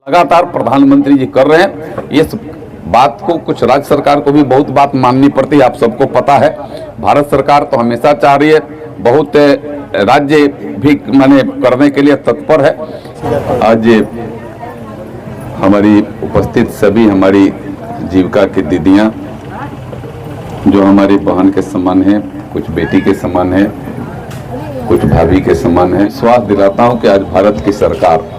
लगातार प्रधानमंत्री जी कर रहे हैं। इस बात को कुछ राज्य सरकार को भी बहुत बात माननी पड़ती है, आप सबको पता है। भारत सरकार तो हमेशा चाह रही है, बहुत राज्य भी करने के लिए तत्पर है। आज हमारी उपस्थित सभी हमारी जीविका की दीदियां जो हमारी बहन के समान है, कुछ बेटी के समान है, कुछ भाभी के समान है, विश्वास दिलाता हूं कि आज भारत की सरकार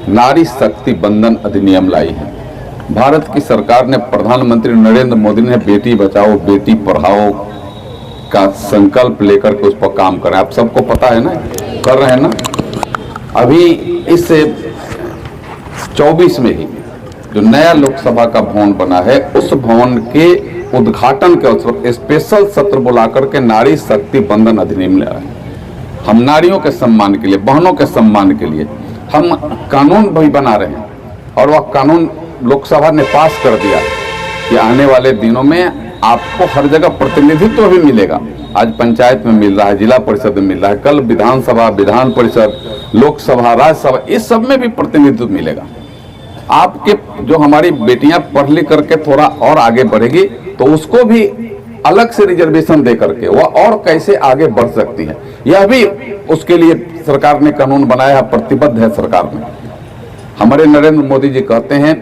नारी शक्ति बंधन अधिनियम लाई है। भारत की सरकार ने, प्रधानमंत्री नरेंद्र मोदी ने बेटी बचाओ बेटी पढ़ाओ का संकल्प लेकर के उस पर काम करें। आप सबको पता है ना, कर रहे हैं ना। अभी इस 24 में ही जो नया लोकसभा का भवन बना है, उस भवन के उद्घाटन के अवसर स्पेशल सत्र बुलाकर के नारी शक्ति बंधन अधिनियम लाया है। हम नारियों के सम्मान के लिए, बहनों के सम्मान के लिए हम कानून भी बना रहे हैं, और वह कानून लोकसभा ने पास कर दिया कि आने वाले दिनों में आपको हर जगह प्रतिनिधित्व भी मिलेगा। आज पंचायत में मिल रहा है, जिला परिषद में मिल रहा है, कल विधानसभा, विधान परिषद, लोकसभा, राज्यसभा, इस सब में भी प्रतिनिधित्व मिलेगा। आपके जो हमारी बेटियां पढ़ लिख करके थोड़ा और आगे बढ़ेगी तो उसको भी अलग से रिजर्वेशन दे करके वह और कैसे आगे बढ़ सकती है, यह भी उसके लिए सरकार ने कानून बनाया है, प्रतिबद्ध है सरकार में। हमारे नरेंद्र मोदी जी कहते हैं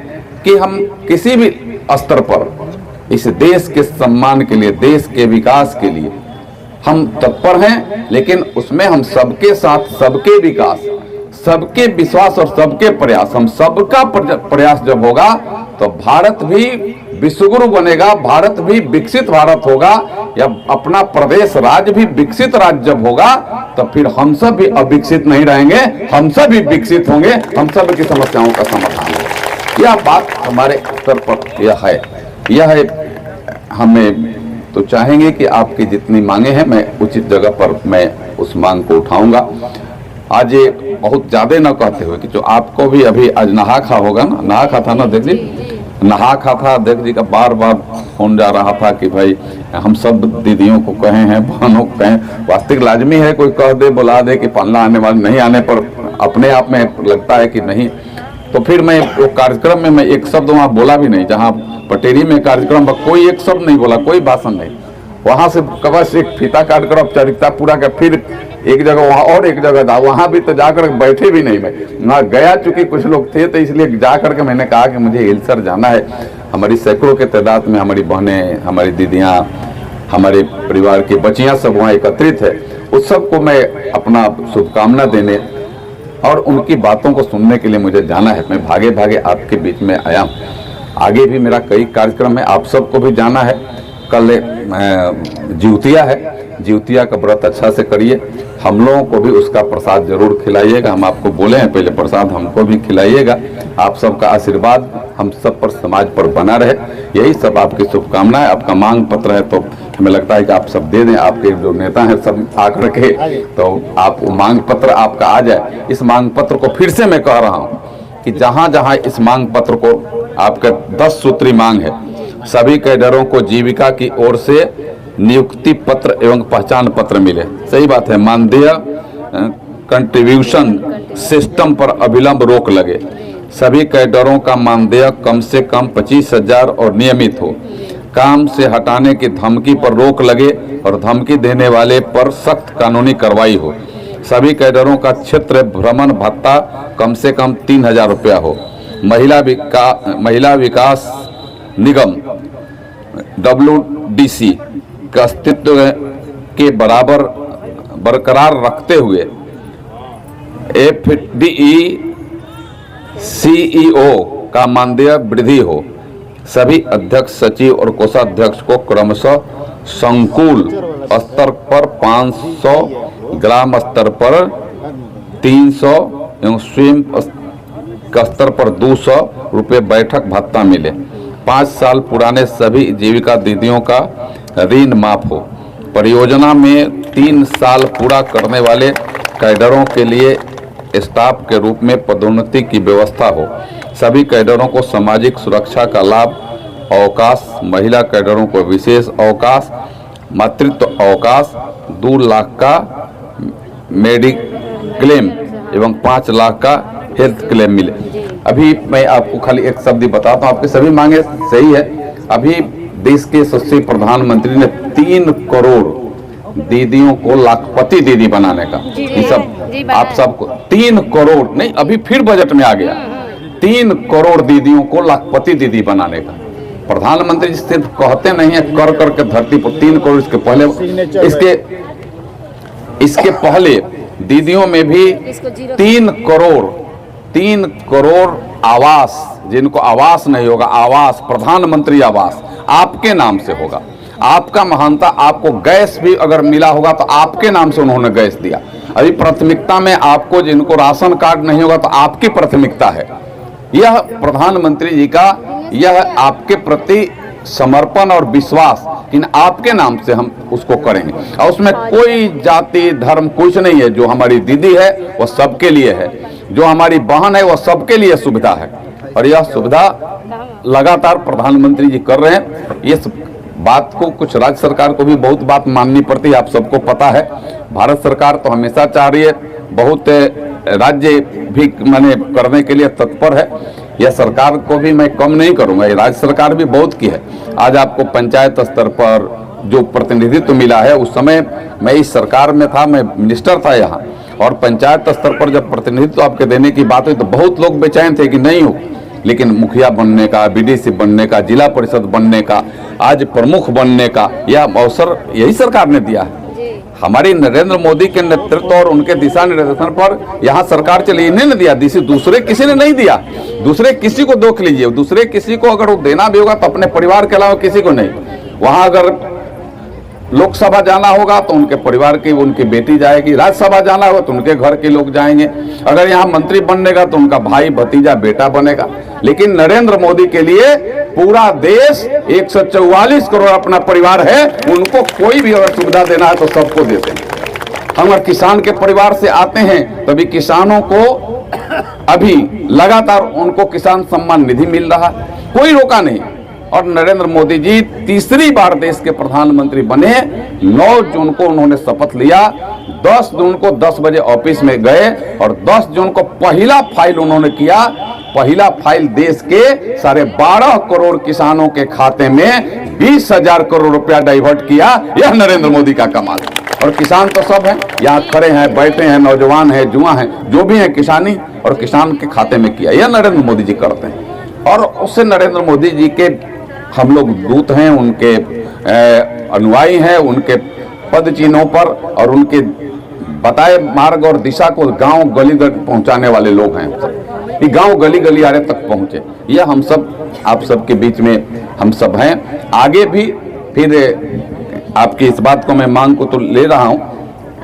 कि हम किसी भी स्तर पर इस देश के सम्मान के लिए, देश के विकास के लिए हम तत्पर हैं, लेकिन उसमें हम सबके साथ, सबके विकास, सबके विश्वास और सबके प्रयास, हम सबका प्रयास जब होगा तो भारत भी विश्वगुरु बनेगा, भारत भी विकसित भारत होगा, या अपना प्रदेश राज्य भी विकसित राज्य जब होगा तो फिर हम सब भी अविकसित नहीं रहेंगे, हम सब भी विकसित होंगे, हम सब की समस्याओं का समाधान होगा। यह बात हमारे स्तर पर यह है। हमें तो चाहेंगे कि आपकी जितनी मांगे हैं, मैं उचित जगह पर मैं उस मांग को उठाऊंगा। आज ये बहुत ज्यादा न कहते हुए कि जो आपको भी अभी आज नहा खा होगा ना, नहा खा था ना, देख जी, नहा खा था, देख जी का बार बार फोन जा रहा था कि भाई हम सब दीदियों को कहे हैं, बहनों को कहें। वास्तविक लाजमी है कोई कह दे, बुला दे कि पन्ना आने वाले, नहीं आने पर अपने आप में लगता है कि नहीं। तो फिर मैं वो कार्यक्रम में मैं एक शब्द वहाँ बोला भी नहीं, जहाँ पटेरी में कार्यक्रम कोई एक शब्द नहीं बोला, कोई भाषण नहीं। वहाँ से बस एक फीता काट कर औपचारिकता पूरा कर, फिर एक जगह वहाँ और एक जगह था, वहाँ भी तो जाकर बैठे भी नहीं, मैं ना गया, चूंकि कुछ लोग थे तो इसलिए जाकर के मैंने कहा कि मुझे हिलसर जाना है। हमारी सैकड़ों के तादाद में हमारी बहनें, हमारी दीदियाँ, हमारे परिवार की बच्चियाँ सब वहाँ एकत्रित है। उस सब को मैं अपना शुभकामना देने और उनकी बातों को सुनने के लिए मुझे जाना है। मैं भागे भागे आपके बीच में आया हूँ। आगे भी मेरा कई कार्यक्रम है, आप सबको भी जाना है। कल जिउतिया है, जिउतिया का व्रत अच्छा से करिए, हम लोगों को भी उसका प्रसाद जरूर खिलाइएगा। हम आपको बोले हैं पहले, प्रसाद हमको भी खिलाइएगा। आप सबका आशीर्वाद हम सब पर, समाज पर बना रहे, यही सब आपकी शुभकामनाएं। आपका मांग पत्र है तो हमें लगता है कि आप सब दे दें, आपके जो नेता हैं सब आकर के, तो आप वो मांग पत्र आपका आ जाए। इस मांग पत्र को फिर से मैं कह रहा हूँ कि जहाँ जहाँ इस मांग पत्र को, आपका 10 सूत्री मांग है, सभी कैडरों को जीविका की ओर से नियुक्ति पत्र एवं पहचान पत्र मिले। सही बात है, मानदेय कंट्रीब्यूशन सिस्टम पर अविलंब रोक लगे, सभी कैडरों का मानदेय कम से कम 25,000 और नियमित हो, काम से हटाने की धमकी पर रोक लगे और धमकी देने वाले पर सख्त कानूनी कार्रवाई हो, सभी कैडरों का क्षेत्र भ्रमण भत्ता कम से कम 3,000 रुपया हो, महिला विकास निगम WDC का अस्तित्व के बराबर बरकरार रखते हुए FDE CEO का मानदेय वृद्धि हो, सभी अध्यक्ष, सचिव और कोषाध्यक्ष को क्रमशः संकुल स्तर पर 500, ग्राम स्तर पर 300 एवं स्वयं स्तर पर 200 रुपये बैठक भत्ता मिले। 5 साल पुराने सभी जीविका दीदियों का ऋण माफ हो, परियोजना में 3 साल पूरा करने वाले कैडरों के लिए स्टाफ के रूप में पदोन्नति की व्यवस्था हो, सभी कैडरों को सामाजिक सुरक्षा का लाभ, अवकाश, महिला कैडरों को विशेष अवकाश, मातृत्व अवकाश, 2 लाख का मेडिक्लेम एवं 5 लाख का हेल्थ क्लेम मिले। अभी मैं आपको खाली एक शब्द ही बताता हूँ, आपकी सभी मांगे सही है। अभी देश के यशस्वी प्रधानमंत्री ने 3 करोड़ दीदियों को लाखपति दीदी बनाने का, ये सब आप सबको 3 करोड़ नहीं, अभी फिर बजट में आ गया 3 करोड़ दीदियों को लाखपति दीदी बनाने का। प्रधानमंत्री जी सिर्फ कहते नहीं है, कर करके धरती पर 3 करोड़। इसके पहले दीदियों में भी 3 करोड़ आवास, जिनको आवास नहीं होगा, आवास प्रधानमंत्री आवास आपके नाम से होगा। आपका महानता, आपको गैस भी अगर मिला होगा तो आपके नाम से उन्होंने गैस दिया। अभी प्राथमिकता में आपको, जिनको राशन कार्ड नहीं होगा तो आपकी प्राथमिकता है। यह प्रधानमंत्री जी का, यह आपके प्रति समर्पण और विश्वास कि आपके नाम से हम उसको करेंगे, और उसमें कोई जाति धर्म कुछ नहीं है। जो हमारी दीदी है वह सबके लिए है, जो हमारी बहन है वह सबके लिए सुविधा है, और यह सुविधा लगातार प्रधानमंत्री जी कर रहे हैं। इस बात को कुछ राज्य सरकार को भी बहुत बात माननी पड़ती है, आप सबको पता है। भारत सरकार तो हमेशा चाह रही है, बहुत राज्य भी मैंने करने के लिए तत्पर है। यह सरकार को भी मैं कम नहीं करूंगा, ये राज्य सरकार भी बहुत की है। आज आपको पंचायत स्तर पर जो प्रतिनिधित्व मिला है, उस समय मैं इस सरकार में था, मैं मिनिस्टर था यहाँ, और पंचायत स्तर पर जब प्रतिनिधित्व आपके देने की बात हुई तो बहुत लोग बेचैन थे कि नहीं हो, लेकिन मुखिया बनने का, बीडीसी बनने का, जिला परिषद बनने का, आज प्रमुख बनने का यह अवसर यही सरकार ने दिया है। हमारी नरेंद्र मोदी के नेतृत्व और उनके दिशा निर्देशन पर यहाँ सरकार चली, इन्हें ने दिया, दूसरे किसी ने नहीं दिया। दूसरे किसी को देख लीजिए, दूसरे किसी को अगर वो देना भी होगा तो अपने परिवार के अलावा किसी को नहीं। वहाँ अगर लोकसभा जाना होगा तो उनके परिवार की, उनकी बेटी जाएगी, राज्यसभा जाना होगा तो उनके घर के लोग जाएंगे, अगर यहाँ मंत्री बननेगा तो उनका भाई भतीजा बेटा बनेगा। लेकिन नरेंद्र मोदी के लिए पूरा देश 144 करोड़ अपना परिवार है, उनको कोई भी अगर सुविधा देना है तो सबको देते हैं। हम अगर किसान के परिवार से आते हैं तभी किसानों को अभी लगातार उनको किसान सम्मान निधि मिल रहा, कोई रोका नहीं। और नरेंद्र मोदी जी तीसरी बार देश के प्रधानमंत्री बने। 9 जून को उन्होंने शपथ लिया, 10 जून को 10 बजे ऑफिस में गए और 10 जून को पहला फाइल उन्होंने किया। पहला फाइल देश के 12.5 करोड़ किसानों के खाते में 20,000 करोड़ रुपया डाइवर्ट किया। यह नरेंद्र मोदी का कमाल। और किसान तो सब हैं, यहाँ खड़े हैं, बैठे हैं, नौजवान हैं, जुआ हैं, जो भी हैं, किसानी और किसान के खाते में किया। यह नरेंद्र मोदी जी करते हैं। और उससे नरेंद्र मोदी जी के हम लोग दूत हैं, उनके अनुयायी हैं, उनके पद चिन्हों पर और उनके बताए मार्ग और दिशा को गांव गली तक पहुंचाने वाले लोग हैं। ये गांव गली गलियारे तक पहुंचे, यह हम सब, आप सबके बीच में हम सब हैं। आगे भी फिर आपकी इस बात को मैं मांग को तो ले रहा हूं,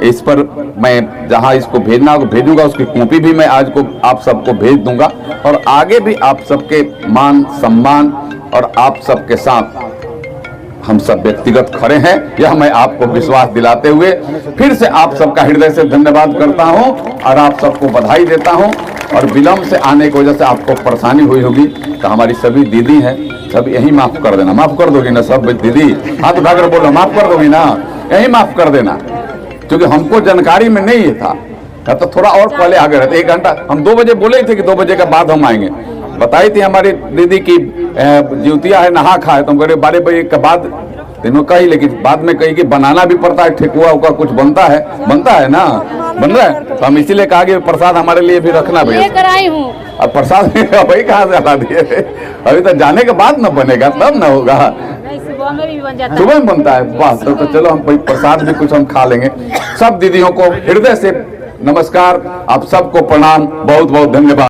इस पर मैं जहां इसको भेजना हो भेजूंगा, उसकी कॉपी भी मैं आज को आप सबको भेज दूंगा। और आगे भी आप सबके मान सम्मान और आप सबके साथ हम सब व्यक्तिगत खड़े हैं, यह मैं आपको विश्वास दिलाते हुए फिर से आप सबका हृदय से धन्यवाद करता हूं और आप सबको बधाई देता हूं। और विलंब से आने की वजह से आपको परेशानी हुई होगी तो हमारी सभी दीदी हैं, सब यही माफ कर देना। माफ कर दोगी ना सब दीदी? हाथ उठाकर बोलो, माफ कर दोगी ना? यही माफ कर देना, क्योंकि हमको जानकारी में नहीं था, तो थोड़ा और पहले आगे रहते। 1 घंटा हम 2 बजे बोले थे कि 2 बजे के बाद हम आएंगे। बताई थी हमारी दीदी की ज्योतिया है, नहा खा है, तो हम कह रहे 12 बजे के बाद तीनों कही, लेकिन बाद में कही कि बनाना भी पड़ता है, ठेकुआ उका कुछ बनता है ना, बन रहा है, तो हम इसीलिए कहा कि प्रसाद हमारे लिए भी रखना भैया। अब प्रसाद वही कहाँ से हटा दिए, अभी तो जाने के बाद न बनेगा, तब न होगा। सुबह में बनता है बस, तो चलो हम प्रसाद भी कुछ हम खा लेंगे। सब दीदियों को हृदय से नमस्कार, आप सबको प्रणाम, बहुत बहुत धन्यवाद।